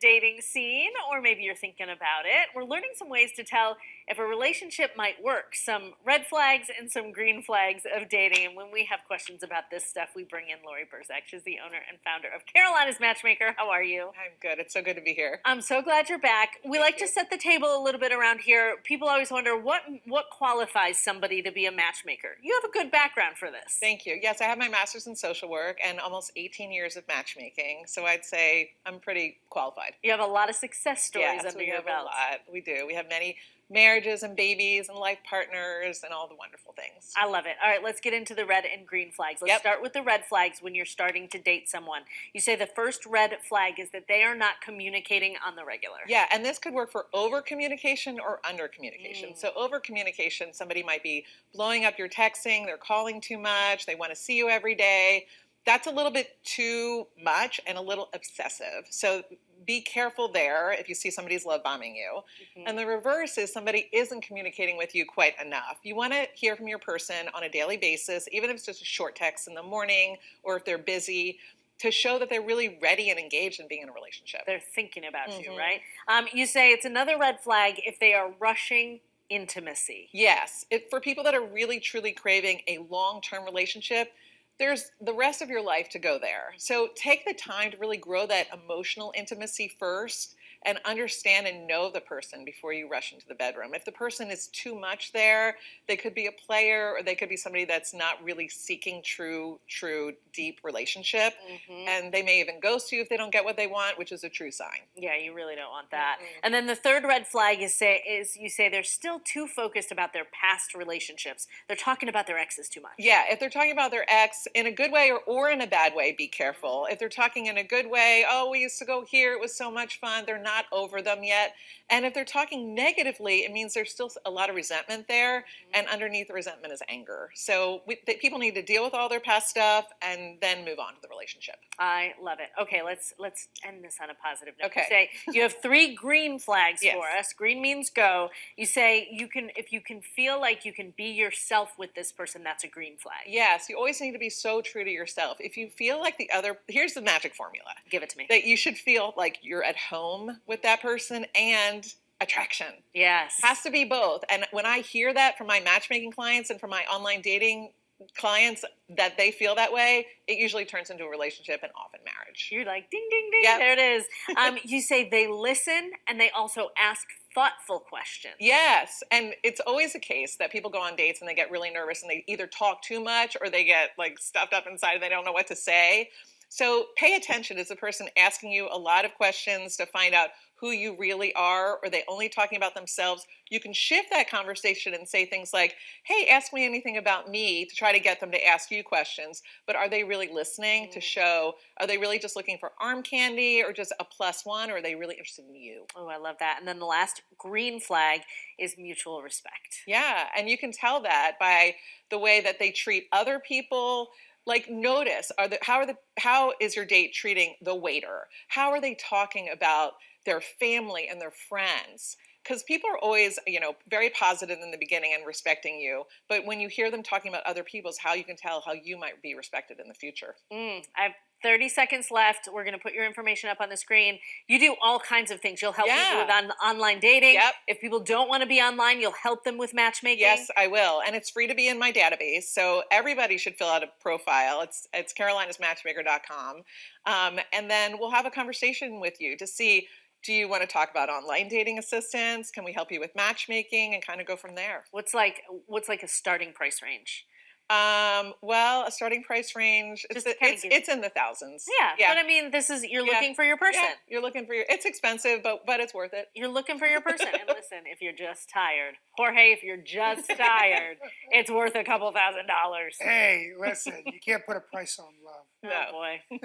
dating scene, or maybe you're thinking about it. We're learning some ways to tell if a relationship might work, some red flags and some green flags of dating. And when we have questions about this stuff, we bring in Laurie Berzack. She's the owner and founder of Carolina's Matchmaker. How are you? I'm good. It's so good to be here. I'm so glad you're back. We like to set the table a little bit around here. People always wonder what qualifies somebody to be a matchmaker. You have a good background for this. Thank you. Yes, I have my master's in social work and almost 18 years of matchmaking. So I'd say I'm pretty qualified. You have a lot of success stories Yes, under we your have belt. a lot. We do. We have many marriages and babies and life partners and all the wonderful things. I love it. All right, let's get into the red and green flags. Let's start with the red flags when you're starting to date someone. You say the first red flag is that they are not communicating on the regular. Yeah, and this could work for over communication or under communication. So over communication, somebody might be blowing up your texting, they're calling too much, they want to see you every day. That's a little bit too much and a little obsessive. So be careful there if you see somebody's love bombing you. And the reverse is somebody isn't communicating with you quite enough. You want to hear from your person on a daily basis, even if it's just a short text in the morning or if they're busy, to show that they're really ready and engaged in being in a relationship. They're thinking about you, right? You say it's another red flag if they are rushing intimacy. Yes. For people that are really, truly craving a long-term relationship, there's the rest of your life to go there. So take the time to really grow that emotional intimacy first and understand and know the person before you rush into the bedroom. If the person is too much there, they could be a player or they could be somebody that's not really seeking true, deep relationship. And they may even ghost you if they don't get what they want, which is a true sign. Yeah, you really don't want that. And then the third red flag is you say they're still too focused about their past relationships. They're talking about their exes too much. Yeah, if they're talking about their ex in a good way or in a bad way, be careful. If they're talking in a good way, oh, we used to go here, it was so much fun, they're not over them yet. And if they're talking negatively, it means there's still a lot of resentment there, and underneath the resentment is anger. So people need to deal with all their past stuff and then move on to the relationship. I love it. Okay, let's end this on a positive note. Okay. You say you have 3 green flags for us. Green means go. You say if you can feel like you can be yourself with this person, that's a green flag. Yes, you always need to be so true to yourself. If you feel like here's the magic formula. Give it to me. That you should feel like you're at home with that person and attraction. Yes. Has to be both. And when I hear that from my matchmaking clients and from my online dating clients that they feel that way, it usually turns into a relationship and often marriage. You're like, ding, ding, ding, there it is. You say they listen and they also ask thoughtful questions. Yes, and it's always the case that people go on dates and they get really nervous and they either talk too much or they get like stuffed up inside and they don't know what to say. So pay attention. Is the person asking you a lot of questions to find out who you really are, or are they only talking about themselves? You can shift that conversation and say things like, hey, ask me anything about me, to try to get them to ask you questions. But are they really listening to show, are they really just looking for arm candy or just a +1, or are they really interested in you? Oh, I love that. And then the last green flag is mutual respect. Yeah, and you can tell that by the way that they treat other people. Like, notice, how is your date treating the waiter? How are they talking about their family and their friends? Because people are always, very positive in the beginning and respecting you. But when you hear them talking about other people's, how you can tell how you might be respected in the future. I have 30 seconds left. We're going to put your information up on the screen. You do all kinds of things. You'll help people with online dating. If people don't want to be online, you'll help them with matchmaking. Yes, I will. And it's free to be in my database. So everybody should fill out a profile. It's carolinasmatchmaker.com. And then we'll have a conversation with you to see, do you want to talk about online dating assistance? Can we help you with matchmaking, and kind of go from there? What's like a starting price range? Well, a starting price range, it's in the thousands. Yeah. But I mean, you're looking for your person. Yeah, you're looking for it's expensive, but it's worth it. You're looking for your person. And listen, if you're just tired, Jorge, if you're just tired, it's worth a couple $1,000. Hey, listen, you can't put a price on love. Oh boy.